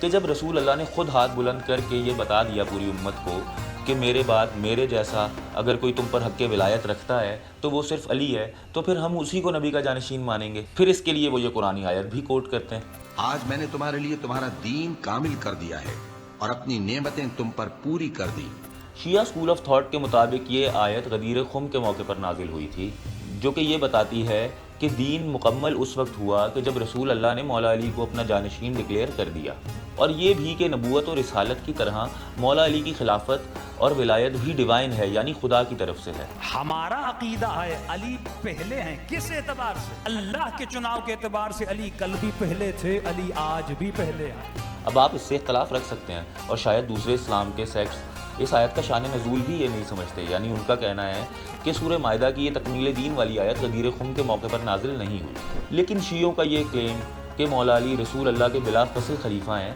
کہ جب رسول اللہ نے خود ہاتھ بلند کر کے یہ بتا دیا پوری امت کو کہ میرے بعد میرے جیسا اگر کوئی تم پر حق ولایت رکھتا ہے تو وہ صرف علی ہے، تو پھر ہم اسی کو نبی کا جانشین مانیں گے۔ پھر اس کے لیے وہ یہ قرآنی آیت بھی کوٹ کرتے ہیں، آج میں نے تمہارے لیے تمہارا دین کامل کر دیا ہے اور اپنی نعمتیں تم پر پوری کر دی۔ شیعہ اسکول آف تھاٹ کے مطابق یہ آیت غدیر خم کے موقع پر نازل ہوئی تھی، جو کہ یہ بتاتی ہے کہ دین مکمل اس وقت ہوا کہ جب رسول اللہ نے مولا علی کو اپنا جانشین ڈکلیئر کر دیا، اور یہ بھی کہ نبوت اور رسالت کی طرح مولا علی کی خلافت اور ولایت بھی ڈیوائن ہے، یعنی خدا کی طرف سے ہے۔ ہمارا عقیدہ ہے علی پہلے ہیں، کس اعتبار سے؟ اللہ کے چناؤ کے اعتبار سے علی کل بھی پہلے تھے، علی آج بھی پہلے ہیں۔ اب آپ اس سے اختلاف رکھ سکتے ہیں، اور شاید دوسرے اسلام کے سیکٹس اس آیت کا شان نزول بھی یہ نہیں سمجھتے، یعنی ان کا کہنا ہے کہ سورہ مائدہ کی یہ تکمیل دین والی آیت غدیر خم کے موقع پر نازل نہیں ہوئی۔ لیکن شیعوں کا یہ کلیم کہ مولا علی رسول اللہ کے بلا فصل خلیفہ ہیں،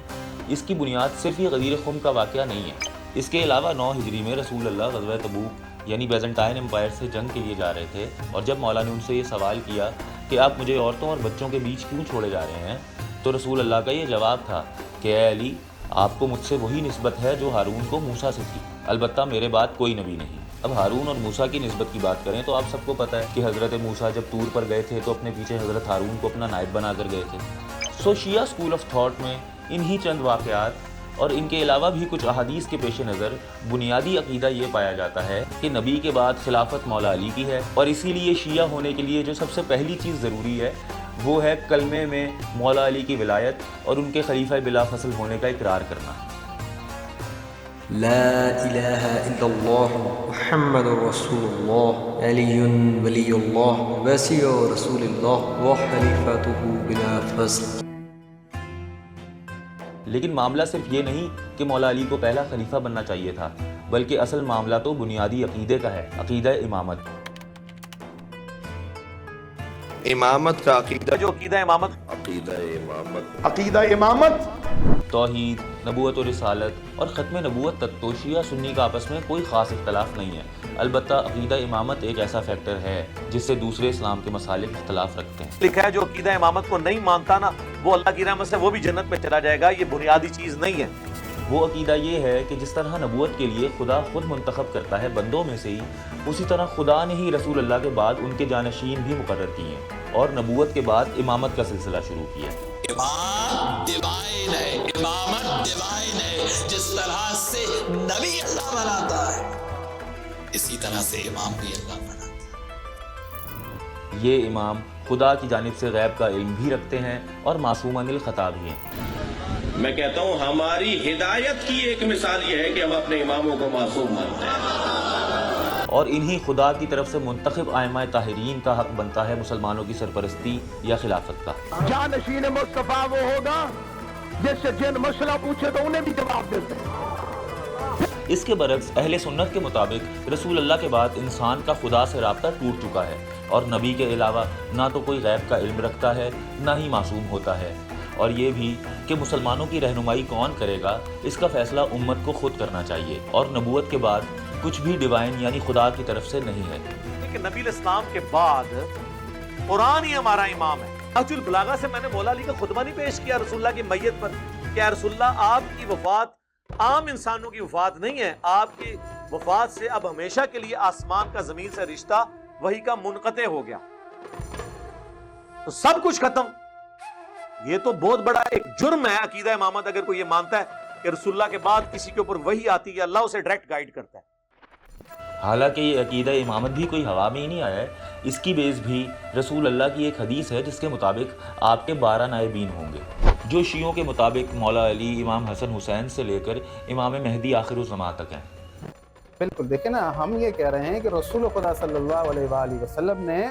اس کی بنیاد صرف یہ غدیر خم کا واقعہ نہیں ہے۔ اس کے علاوہ 9 ہجری میں رسول اللہ غزوہ تبوک یعنی بیزنٹائن امپائر سے جنگ کے لیے جا رہے تھے، اور جب مولا نے ان سے یہ سوال کیا کہ آپ مجھے عورتوں اور بچوں کے بیچ کیوں چھوڑے جا رہے ہیں، تو رسول اللہ کا یہ جواب تھا کہ اے علی، آپ کو مجھ سے وہی نسبت ہے جو ہارون کو موسیٰ سے تھی، البتہ میرے بعد کوئی نبی نہیں۔ اب ہارون اور موسیٰ کی نسبت کی بات کریں تو آپ سب کو پتہ ہے کہ حضرت موسیٰ جب طور پر گئے تھے تو اپنے پیچھے حضرت ہارون کو اپنا نائب بنا کر گئے تھے۔ سو شیعہ اسکول آف تھاٹ میں انہی چند واقعات اور ان کے علاوہ بھی کچھ احادیث کے پیش نظر بنیادی عقیدہ یہ پایا جاتا ہے کہ نبی کے بعد خلافت مولا علی کی ہے، اور اسی لیے شیعہ ہونے کے لیے جو سب سے پہلی چیز ضروری ہے وہ ہے کلمے میں مولا علی کی ولایت اور ان کے خلیفہ بلا فصل ہونے کا اقرار کرنا۔ لا الہ الا اللہ محمد رسول اللہ علی ولی اللہ وسیع رسول اللہ وخلیفۃہ بلا فصل۔ لیکن معاملہ صرف یہ نہیں کہ مولا علی کو پہلا خلیفہ بننا چاہیے تھا، بلکہ اصل معاملہ تو بنیادی عقیدے کا ہے، عقیدہ امامت۔ امامت کا عقیدہ، جو عقیدہ امامت، عقیدہ امامت، توحید، نبوت و رسالت اور ختم نبوت تک تو شیعہ سنی کا آپس میں کوئی خاص اختلاف نہیں ہے، البتہ عقیدہ امامت ایک ایسا فیکٹر ہے جس سے دوسرے اسلام کے مسالک اختلاف رکھتے ہیں۔ لکھا ہے جو عقیدہ امامت کو نہیں مانتا نا، وہ اللہ کی رحمت سے وہ بھی جنت میں چلا جائے گا، یہ بنیادی چیز نہیں ہے۔ وہ عقیدہ یہ ہے کہ جس طرح نبوت کے لیے خدا خود منتخب کرتا ہے بندوں میں سے ہی، اسی طرح خدا نے ہی رسول اللہ کے بعد ان کے جانشین بھی مقرر کیے ہیں، اور نبوت کے بعد امامت کا سلسلہ شروع کیا۔ امام ڈیوائن ہے، امامت ڈیوائن ہے، جس طرح سے نبی اللہ بناتا ہے اسی طرح سے امام بھی اللہ بناتا ہے۔ یہ امام خدا کی جانب سے غیب کا علم بھی رکھتے ہیں اور معصوم عن الخطا بھی ہیں۔ میں کہتا ہوں ہماری ہدایت کی ایک مثال یہ ہے کہ ہم اپنے اماموں کو معصوم مانتے ہیں، اور انہی خدا کی طرف سے منتخب ائمہ طاہرین کا حق بنتا ہے مسلمانوں کی سرپرستی یا خلافت کا۔ جانشین مصطفیٰ وہ ہوگا جس سے جن مسئلہ پوچھے تو انہیں بھی جواب دیتے ہیں۔ اس کے برعکس اہل سنت کے مطابق رسول اللہ کے بعد انسان کا خدا سے رابطہ ٹوٹ چکا ہے، اور نبی کے علاوہ نہ تو کوئی غیب کا علم رکھتا ہے نہ ہی معصوم ہوتا ہے، اور یہ بھی کہ مسلمانوں کی رہنمائی کون کرے گا اس کا فیصلہ امت کو خود کرنا چاہیے، اور نبوت کے بعد کچھ بھی ڈیوائن یعنی خدا کی طرف سے نہیں ہے۔ کہ نبی الاسلام کے بعد قرآن ہی ہمارا امام ہے۔ نہج البلاغہ سے میں نے مولا علی کا خطبہ نہیں پیش کیا رسول اللہ کی میت پر کہ اے رسول اللہ، آپ کی وفات عام انسانوں کی وفات نہیں ہے، آپ کی وفات سے اب ہمیشہ کے لیے آسمان کا زمین سے رشتہ وہی کا منقطع ہو گیا، تو سب کچھ ختم۔ یہ تو بہت بڑا ایک جرم ہے عقیدہ امامت اگر کوئی یہ مانتا ہے کہ رسول اللہ کے بعد کسی کے اوپر وحی آتی ہے، اللہ اسے ڈائریکٹ گائیڈ کرتا ہے۔ حالانکہ یہ عقیدہ امامت بھی کوئی ہوا میں ہی نہیں آیا ہے، اس کی بیس بھی رسول اللہ کی ایک حدیث ہے جس کے مطابق آپ کے 12 نائبین ہوں گے، جو شیعوں کے مطابق مولا علی، امام حسن حسین سے لے کر امام مہدی آخر الزماں تک ہیں۔ بالکل، دیکھیں نا، ہم یہ کہہ رہے ہیں کہ رسول خدا صلی اللہ علیہ وآلہ وسلم نے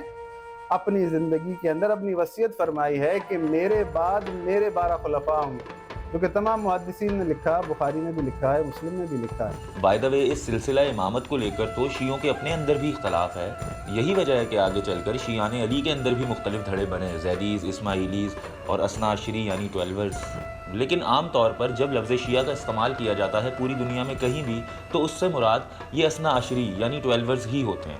اپنی زندگی کے اندر اپنی وصیت فرمائی ہے کہ میرے بعد میرے 12 خلفاء ہوں گے، کیونکہ تمام محدثین نے لکھا، بخاری نے بھی لکھا ہے، مسلم نے بھی لکھا ہے۔ بائی دا وے، اس سلسلہ امامت کو لے کر تو شیعوں کے اپنے اندر بھی اختلاف ہے، یہی وجہ ہے کہ آگے چل کر شیعان علی کے اندر بھی مختلف دھڑے بنے، زیدیز، اسماعیلیز اور اثنا عشری یعنی 12ers۔ لیکن عام طور پر جب لفظ شیعہ کا استعمال کیا جاتا ہے پوری دنیا میں کہیں بھی، تو اس سے مراد یہ اثنا عشری یعنی 12ers ہی ہوتے ہیں۔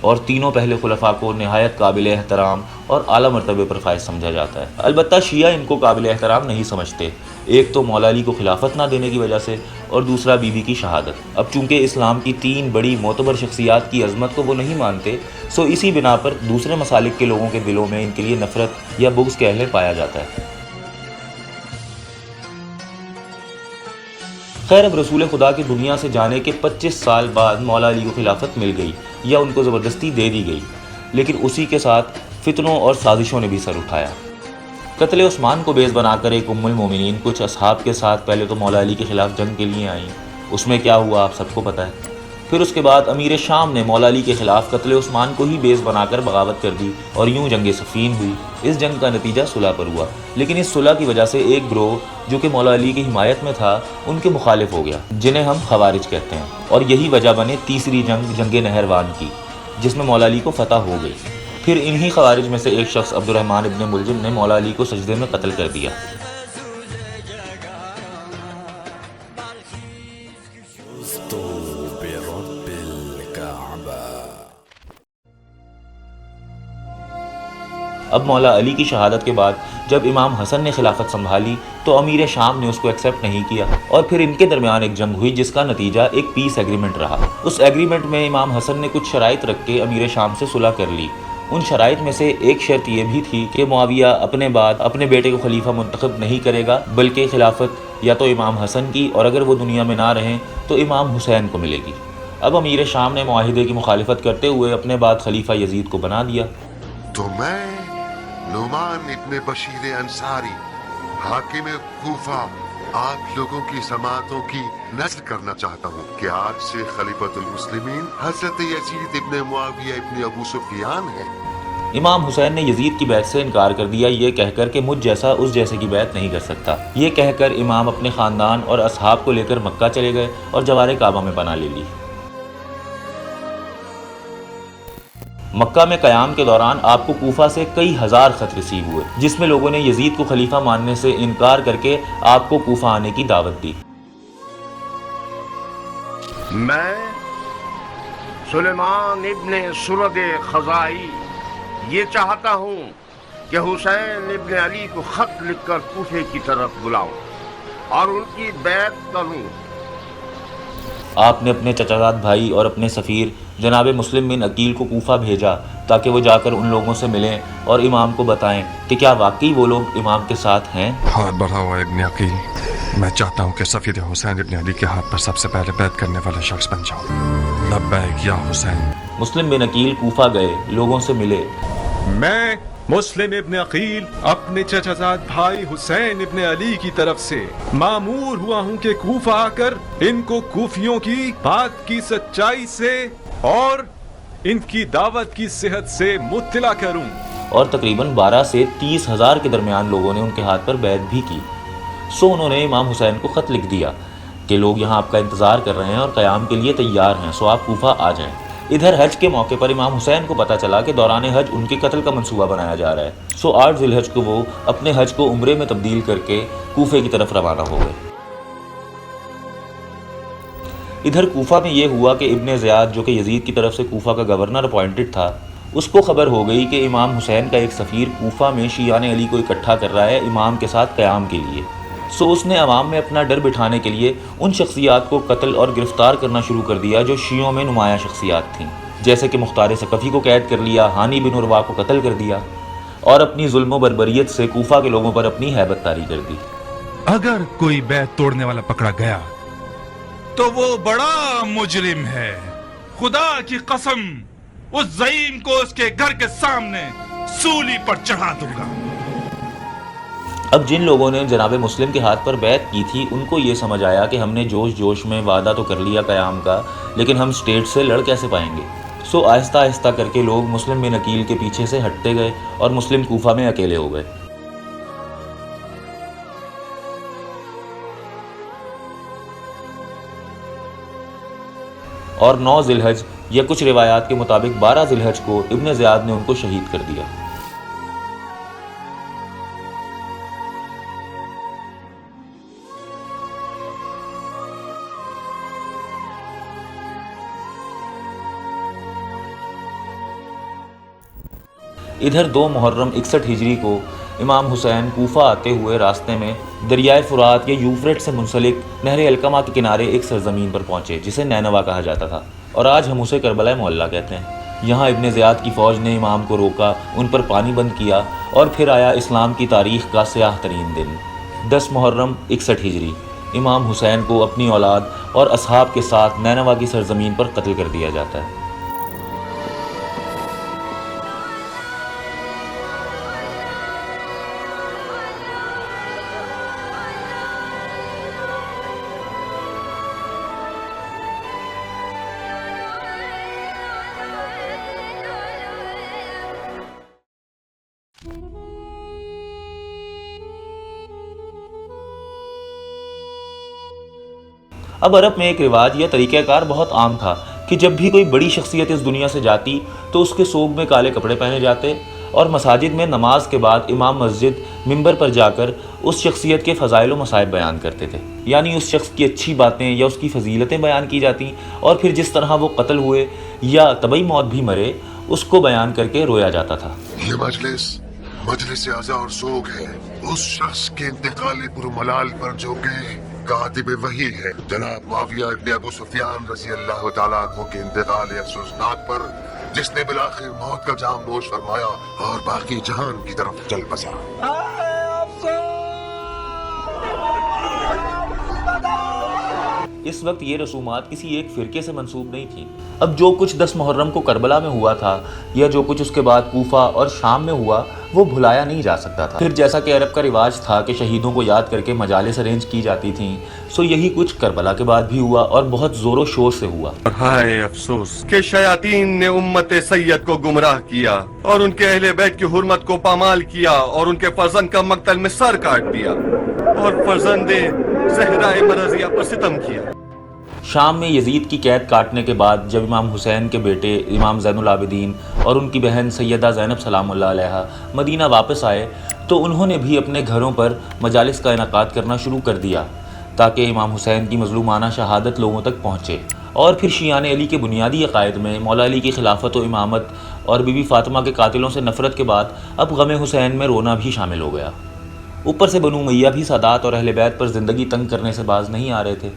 اور تینوں پہلے خلفاء کو نہایت قابل احترام اور اعلیٰ مرتبے پر فائز سمجھا جاتا ہے۔ البتہ شیعہ ان کو قابل احترام نہیں سمجھتے، ایک تو مولا علی کو خلافت نہ دینے کی وجہ سے، اور دوسرا بی بی کی شہادت۔ اب چونکہ اسلام کی 3 بڑی معتبر شخصیات کی عظمت کو وہ نہیں مانتے، سو اسی بنا پر دوسرے مسالک کے لوگوں کے دلوں میں ان کے لیے نفرت یا بغض کے اہل پایا جاتا ہے۔ خیر، اب رسول خدا کی دنیا سے جانے کے 25 سال بعد مولا علی کو خلافت مل گئی یا ان کو زبردستی دے دی گئی، لیکن اسی کے ساتھ فتنوں اور سازشوں نے بھی سر اٹھایا۔ قتل عثمان کو بیس بنا کر ایک ام المومنین کچھ اصحاب کے ساتھ پہلے تو مولا علی کے خلاف جنگ کے لیے آئیں، اس میں کیا ہوا آپ سب کو پتہ ہے۔ پھر اس کے بعد امیر شام نے مولا علی کے خلاف قتل عثمان کو ہی بیس بنا کر بغاوت کر دی اور یوں جنگ صفین ہوئی۔ اس جنگ کا نتیجہ صلح پر ہوا، لیکن اس صلح کی وجہ سے ایک گروہ جو کہ مولا علی کی حمایت میں تھا ان کے مخالف ہو گیا، جنہیں ہم خوارج کہتے ہیں، اور یہی وجہ بنے تیسری جنگ، جنگ نہروان کی، جس میں مولا علی کو فتح ہو گئی۔ پھر انہی خوارج میں سے ایک شخص عبد الرحمن ابن ملجم نے مولا علی کو سجدے میں قتل کر دیا۔ اب مولا علی کی شہادت کے بعد جب امام حسن نے خلافت سنبھالی تو امیر شام نے اس کو ایکسیپٹ نہیں کیا، اور پھر ان کے درمیان ایک جنگ ہوئی جس کا نتیجہ ایک پیس ایگریمنٹ رہا۔ اس ایگریمنٹ میں امام حسن نے کچھ شرائط رکھ کے امیر شام سے صلح کر لی۔ ان شرائط میں سے ایک شرط یہ بھی تھی کہ معاویہ اپنے بعد اپنے بیٹے کو خلیفہ منتخب نہیں کرے گا، بلکہ خلافت یا تو امام حسن کی، اور اگر وہ دنیا میں نہ رہیں تو امام حسین کو ملے گی۔ اب امیر شام نے معاہدے کی مخالفت کرتے ہوئے اپنے بعد خلیفہ یزید کو بنا دیا۔ تو میں نعمان ابن بشیر انصاری حاکم کوفہ آپ لوگوں کی سماعتوں کی نظر کرنا چاہتا ہوں کہ آج سے خلیفۃ المسلمین حضرت یزید ابن معاویہ ابن ابو سفیان ہے۔ امام حسین نے یزید کی بیعت سے انکار کر دیا، یہ کہہ کر کہ مجھ جیسا اس جیسے کی بیعت نہیں کر سکتا۔ یہ کہہ کر امام اپنے خاندان اور اصحاب کو لے کر مکہ چلے گئے اور جوار کعبہ میں پناہ لے لی۔ مکہ میں قیام کے دوران آپ کو کوفہ سے کئی ہزار خط ریسیو ہوئے، جس میں لوگوں نے یزید کو خلیفہ ماننے سے انکار کر کے آپ کو کوفہ آنے کی دعوت دی۔ میں سلیمان ابن سرد خزائی یہ چاہتا ہوں کہ حسین ابن علی کو خط لکھ کر کوفے کی طرف بلاؤں اور ان کی بیعت کروں۔ آپ نے اپنے چچازاد بھائی اور اپنے سفیر جناب مسلم بن عقیل کو کوفہ بھیجا تاکہ وہ جا کر ان لوگوں سے ملیں اور امام کو بتائیں کہ کیا واقعی وہ لوگ امام کے ساتھ ہیں۔ ہاتھ بڑھا ہوا ابن عقیل، میں چاہتا ہوں کہ سفیر حسین ابن علی کے ہاتھ پر سب سے پہلے بیعت کرنے والا شخص بن جاؤں۔ لبیک یا حسین۔ مسلم بن عقیل کوفہ گئے، لوگوں سے ملے۔ میں مسلم ابن عقیل اپنے چچازاد بھائی حسین ابن علی کی طرف سے مامور ہوا ہوں کہ کوفہ آ کر ان کو کوفیوں کی بات کی سچائی سے اور ان کی دعوت کی صحت سے مطلع کروں۔ اور تقریباً 12 سے 30 ہزار کے درمیان لوگوں نے ان کے ہاتھ پر بیعت بھی کی۔ سو انہوں نے امام حسین کو خط لکھ دیا کہ لوگ یہاں آپ کا انتظار کر رہے ہیں اور قیام کے لیے تیار ہیں، سو آپ کوفہ آ جائیں۔ ادھر حج کے موقع پر امام حسین کو پتہ چلا کہ دوران حج ان کے قتل کا منصوبہ بنایا جا رہا ہے، سو 8 ذی الحج کو وہ اپنے حج کو عمرے میں تبدیل کر کے کوفے کی طرف روانہ ہو گئے۔ ادھر کوفہ میں یہ ہوا کہ ابن زیاد جو کہ یزید کی طرف سے کوفہ کا گورنر اپوائنٹڈ تھا، اس کو خبر ہو گئی کہ امام حسین کا ایک سفیر کوفہ میں شیعان علی کو اکٹھا کر رہا ہے امام کے ساتھ قیام کے لیے۔ سو اس نے عوام میں اپنا ڈر بٹھانے کے لیے ان شخصیات کو قتل اور گرفتار کرنا شروع کر دیا جو شیعوں میں نمایاں شخصیات تھیں، جیسے کہ مختار ثقفی کو قید کر لیا، ہانی بن عروہ کو قتل کر دیا، اور اپنی ظلم و بربریت سے کوفہ کے لوگوں پر اپنی ہیبت طاری کر دی۔ اگر کوئی بیعت توڑنے والا پکڑا گیا تو وہ بڑا مجرم ہے، خدا کی قسم اس زعیم کو اس کے گھر کے سامنے سولی پر چڑھا دوں گا۔ اب جن لوگوں نے جناب مسلم کے ہاتھ پر بیعت کی تھی ان کو یہ سمجھ آیا کہ ہم نے جوش جوش میں وعدہ تو کر لیا قیام کا، لیکن ہم سٹیٹ سے لڑ کیسے پائیں گے۔ سو آہستہ آہستہ کر کے لوگ مسلم بن عقیل کے پیچھے سے ہٹتے گئے اور مسلم کوفہ میں اکیلے ہو گئے۔ اور 9 ذی الحج یا کچھ روایات کے مطابق 12 ذی الحج کو ابن زیاد نے ان کو شہید کر دیا۔ ادھر 2 محرم 61 ہجری کو امام حسین کوفہ آتے ہوئے راستے میں دریائے فرات یا یوفریٹ سے منسلک نہر القمہ کے کنارے ایک سرزمین پر پہنچے جسے نینوا کہا جاتا تھا، اور آج ہم اسے کربلا معلیٰ کہتے ہیں۔ یہاں ابن زیاد کی فوج نے امام کو روکا، ان پر پانی بند کیا، اور پھر آیا اسلام کی تاریخ کا سیاہ ترین دن 10 محرم 61 ہجری۔ امام حسین کو اپنی اولاد اور اصحاب کے ساتھ نینوا کی سرزمین پر قتل کر دیا جاتا ہے۔ اب عرب میں ایک رواج یا طریقہ کار بہت عام تھا کہ جب بھی کوئی بڑی شخصیت اس دنیا سے جاتی تو اس کے سوگ میں کالے کپڑے پہنے جاتے، اور مساجد میں نماز کے بعد امام مسجد منبر پر جا کر اس شخصیت کے فضائل و مصائب بیان کرتے تھے، یعنی اس شخص کی اچھی باتیں یا اس کی فضیلتیں بیان کی جاتی، اور پھر جس طرح وہ قتل ہوئے یا طبعی موت بھی مرے اس کو بیان کر کے رویا جاتا تھا۔ یہ مجلس عزا اور سوگ ہے اس شخص کے انتقال پرملال پر جو کہ کاتب وحی ہے، جناب معاویہ ابن ابو سفیان رضی اللہ تعالیٰ عنہ کے انتقال افسوسناک پر، جس نے بالآخر موت کا جام نوش فرمایا اور باقی جہان کی طرف چل بسا۔ اس وقت یہ رسومات کسی ایک فرقے سے منسوب نہیں تھیں۔ اب جو کچھ 10 محرم کو کربلا میں ہوا تھا یا جو کچھ اس کے بعد کوفہ اور شام میں ہوا وہ بھلایا نہیں جا سکتا تھا۔ پھر جیسا کہ عرب کا رواج تھا کہ شہیدوں کو یاد کر کے مجالس ارینج کی جاتی تھیں، سو یہی کچھ کربلا کے بعد بھی ہوا اور بہت زور و شور سے ہوا۔ ہائے افسوس کہ شیاطین نے امت سید کو گمراہ کیا اور ان کے اہل بیت کی حرمت کو پامال کیا اور ان کے فرزند کا مقتل میں سر کاٹ دیا اور فرزند زہرا مرضیہ پر ستم کیا۔ شام میں یزید کی قید کاٹنے کے بعد جب امام حسین کے بیٹے امام زین العابدین اور ان کی بہن سیدہ زینب سلام اللہ علیہا مدینہ واپس آئے تو انہوں نے بھی اپنے گھروں پر مجالس کا انعقاد کرنا شروع کر دیا تاکہ امام حسین کی مظلومانہ شہادت لوگوں تک پہنچے۔ اور پھر شیعان علی کے بنیادی عقائد میں مولا علی کی خلافت و امامت اور بی بی فاطمہ کے قاتلوں سے نفرت کے بعد اب غم حسین میں رونا بھی شامل ہو گیا۔ اوپر سے بنو امیہ بھی سادات اور اہل بیت پر زندگی تنگ کرنے سے باز نہیں آ رہے تھے،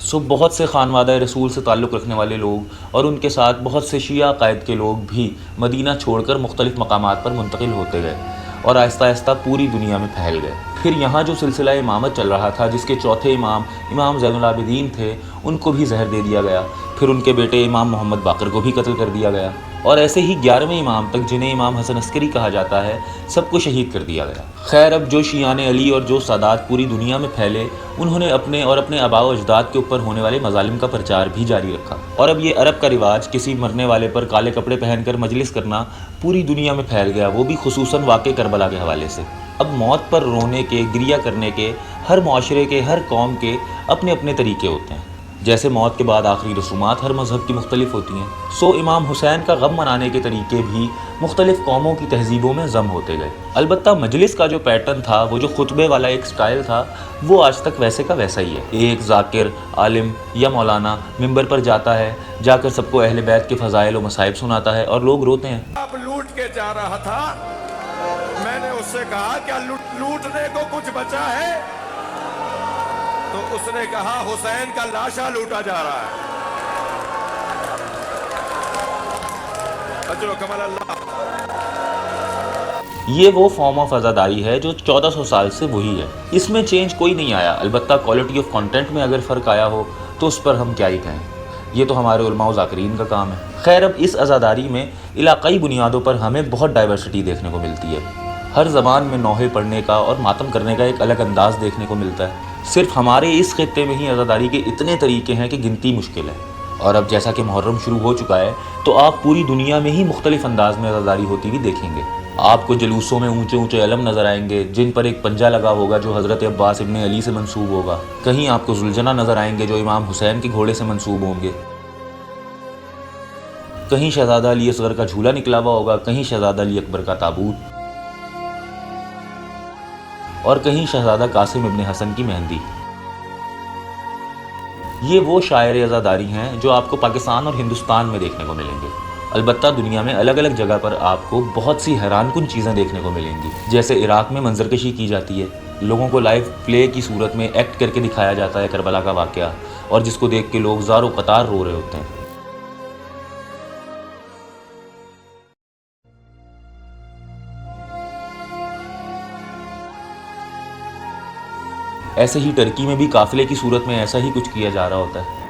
سو بہت سے خانوادہ رسول سے تعلق رکھنے والے لوگ اور ان کے ساتھ بہت سے شیعہ عقائد کے لوگ بھی مدینہ چھوڑ کر مختلف مقامات پر منتقل ہوتے گئے اور آہستہ آہستہ پوری دنیا میں پھیل گئے۔ پھر یہاں جو سلسلہ امامت چل رہا تھا جس کے چوتھے امام امام زین العابدین تھے ان کو بھی زہر دے دیا گیا، پھر ان کے بیٹے امام محمد باقر کو بھی قتل کر دیا گیا، اور ایسے ہی 11ویں امام تک جنہیں امام حسن عسکری کہا جاتا ہے سب کو شہید کر دیا گیا۔ خیر اب جو شیعان علی اور جو سادات پوری دنیا میں پھیلے انہوں نے اپنے اور اپنے آباء و اجداد کے اوپر ہونے والے مظالم کا پرچار بھی جاری رکھا، اور اب یہ عرب کا رواج کسی مرنے والے پر کالے کپڑے پہن کر مجلس کرنا پوری دنیا میں پھیل گیا، وہ بھی خصوصاً واقع کربلا کے حوالے سے۔ اب موت پر رونے کے، گریہ کرنے کے ہر معاشرے کے، ہر قوم کے اپنے اپنے طریقے ہوتے ہیں، جیسے موت کے بعد آخری رسومات ہر مذہب کی مختلف ہوتی ہیں، سو امام حسین کا غم منانے کے طریقے بھی مختلف قوموں کی تہذیبوں میں ضم ہوتے گئے۔ البتہ مجلس کا جو پیٹرن تھا، وہ جو خطبے والا ایک سٹائل تھا، وہ آج تک ویسے کا ویسا ہی ہے۔ ایک ذاکر، عالم یا مولانا ممبر پر جاتا ہے، جا کر سب کو اہل بیت کے فضائل و مصائب سناتا ہے اور لوگ روتے ہیں۔ اب لوٹ کے جا رہا تھا، میں نے اس سے کہا کیا لوٹنے کو کچھ بچا ہے؟ تو اس نے کہا حسین کا لاشا لوٹا جا رہا ہے۔ اجر و کمال اللہ۔ یہ وہ فارم آف عزاداری ہے جو 1400 سال سے وہی ہے، اس میں چینج کوئی نہیں آیا، البتہ کوالٹی آف کانٹینٹ میں اگر فرق آیا ہو تو اس پر ہم کیا ہی کہیں، یہ تو ہمارے علماء و ذاکرین کا کام ہے۔ خیر اب اس عزاداری میں علاقائی بنیادوں پر ہمیں بہت ڈائیورسٹی دیکھنے کو ملتی ہے، ہر زبان میں نوحے پڑھنے کا اور ماتم کرنے کا ایک الگ انداز دیکھنے کو ملتا ہے۔ صرف ہمارے اس خطے میں ہی عزاداری کے اتنے طریقے ہیں کہ گنتی مشکل ہے، اور اب جیسا کہ محرم شروع ہو چکا ہے تو آپ پوری دنیا میں ہی مختلف انداز میں عزاداری ہوتی ہوئی دیکھیں گے۔ آپ کو جلوسوں میں اونچے اونچے علم نظر آئیں گے جن پر ایک پنجہ لگا ہوگا جو حضرت عباس ابن علی سے منسوب ہوگا، کہیں آپ کو ذوالجنہ نظر آئیں گے جو امام حسین کے گھوڑے سے منسوب ہوں گے، کہیں شہزادہ علی اصغر کا جھولا نکلا ہوا ہوگا، کہیں شہزادہ علی اکبر کا تابوت، اور کہیں شہزادہ قاسم ابن حسن کی مہندی۔ یہ وہ شاعر عزاداری ہیں جو آپ کو پاکستان اور ہندوستان میں دیکھنے کو ملیں گے۔ البتہ دنیا میں الگ الگ جگہ پر آپ کو بہت سی حیران کن چیزیں دیکھنے کو ملیں گی، جیسے عراق میں منظر کشی کی جاتی ہے، لوگوں کو لائیو پلے کی صورت میں ایکٹ کر کے دکھایا جاتا ہے کربلا کا واقعہ، اور جس کو دیکھ کے لوگ زار و قطار رو رہے ہوتے ہیں۔ ایسے ہی ٹرکی میں بھی قافلے کی صورت میں ایسا ہی کچھ کیا جا رہا ہوتا ہے۔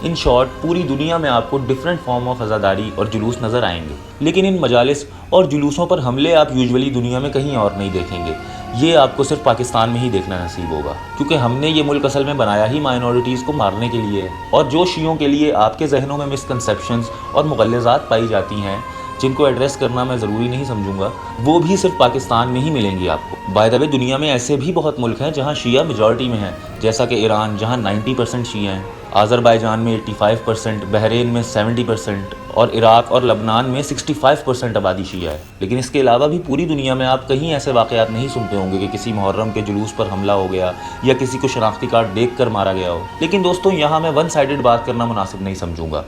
ان شارٹ پوری دنیا میں آپ کو ڈیفرنٹ فارم آف عزاداری اور جلوس نظر آئیں گے، لیکن ان مجالس اور جلوسوں پر حملے آپ یوزولی دنیا میں کہیں اور نہیں دیکھیں گے۔ یہ آپ کو صرف پاکستان میں ہی دیکھنا نصیب ہوگا، کیونکہ ہم نے یہ ملک اصل میں بنایا ہی مائنورٹیز کو مارنے کے لیے ہے، اور جو شیعوں کے لیے آپ کے ذہنوں میں مسکنسیپشنز اور مغلظات پائی جاتی ہیں جن کو ایڈریس کرنا میں ضروری نہیں سمجھوں گا، وہ بھی صرف پاکستان میں ہی ملیں گی آپ کو۔ بائی دا وے دنیا میں ایسے بھی بہت ملک ہیں جہاں شیعہ میجورٹی میں ہیں، جیسا کہ ایران جہاں 90% شیعہ ہیں، آذربائیجان میں 85%، بحرین میں 70%، اور عراق اور لبنان میں 65% آبادی شیعہ ہے۔ لیکن اس کے علاوہ بھی پوری دنیا میں آپ کہیں ایسے واقعات نہیں سنتے ہوں گے کہ کسی محرم کے جلوس پر حملہ ہو گیا یا کسی کو شناختی کارڈ دیکھ کر مارا گیا ہو۔ لیکن دوستوں یہاں میں ون سائیڈڈ بات کرنا مناسب نہیں سمجھوں گا۔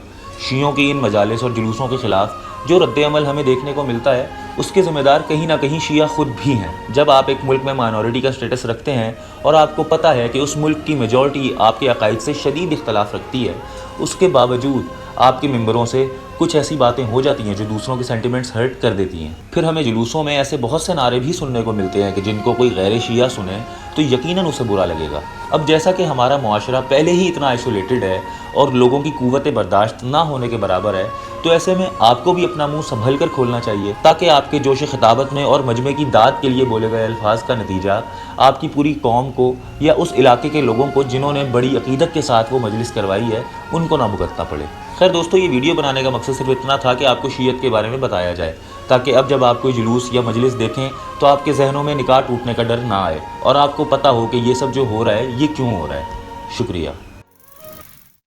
شیعوں کی ان مجالس اور جلوسوں کے خلاف جو رد عمل ہمیں دیکھنے کو ملتا ہے اس کے ذمہ دار کہیں نہ کہیں شیعہ خود بھی ہیں۔ جب آپ ایک ملک میں مائنورٹی کا سٹیٹس رکھتے ہیں اور آپ کو پتہ ہے کہ اس ملک کی میجورٹی آپ کے عقائد سے شدید اختلاف رکھتی ہے، اس کے باوجود آپ کے ممبروں سے کچھ ایسی باتیں ہو جاتی ہیں جو دوسروں کے سینٹیمنٹس ہرٹ کر دیتی ہیں، پھر ہمیں جلوسوں میں ایسے بہت سے نعرے بھی سننے کو ملتے ہیں کہ جن کو کوئی غیر شیعہ سنے تو یقیناً اسے برا لگے گا۔ اب جیسا کہ ہمارا معاشرہ پہلے ہی اتنا آئسولیٹڈ ہے اور لوگوں کی قوت برداشت نہ ہونے کے برابر ہے، تو ایسے میں آپ کو بھی اپنا منہ سنبھل کر کھولنا چاہیے تاکہ آپ کے جوش خطابت میں اور مجمع کی داد کے لیے بولے گئے الفاظ کا نتیجہ آپ کی پوری قوم کو یا اس علاقے کے لوگوں کو جنہوں نے بڑی عقیدت کے ساتھ وہ مجلس کروائی ہے ان کو نہ بھگتنا پڑے۔ خیر دوستو، یہ ویڈیو بنانے کا مقصد صرف اتنا تھا کہ آپ کو شیعت کے بارے میں بتایا جائے، تاکہ اب جب آپ کوئی جلوس یا مجلس دیکھیں تو آپ کے ذہنوں میں نکاح ٹوٹنے کا ڈر نہ آئے اور آپ کو پتہ ہو کہ یہ سب جو ہو رہا ہے یہ کیوں ہو رہا ہے۔ شکریہ۔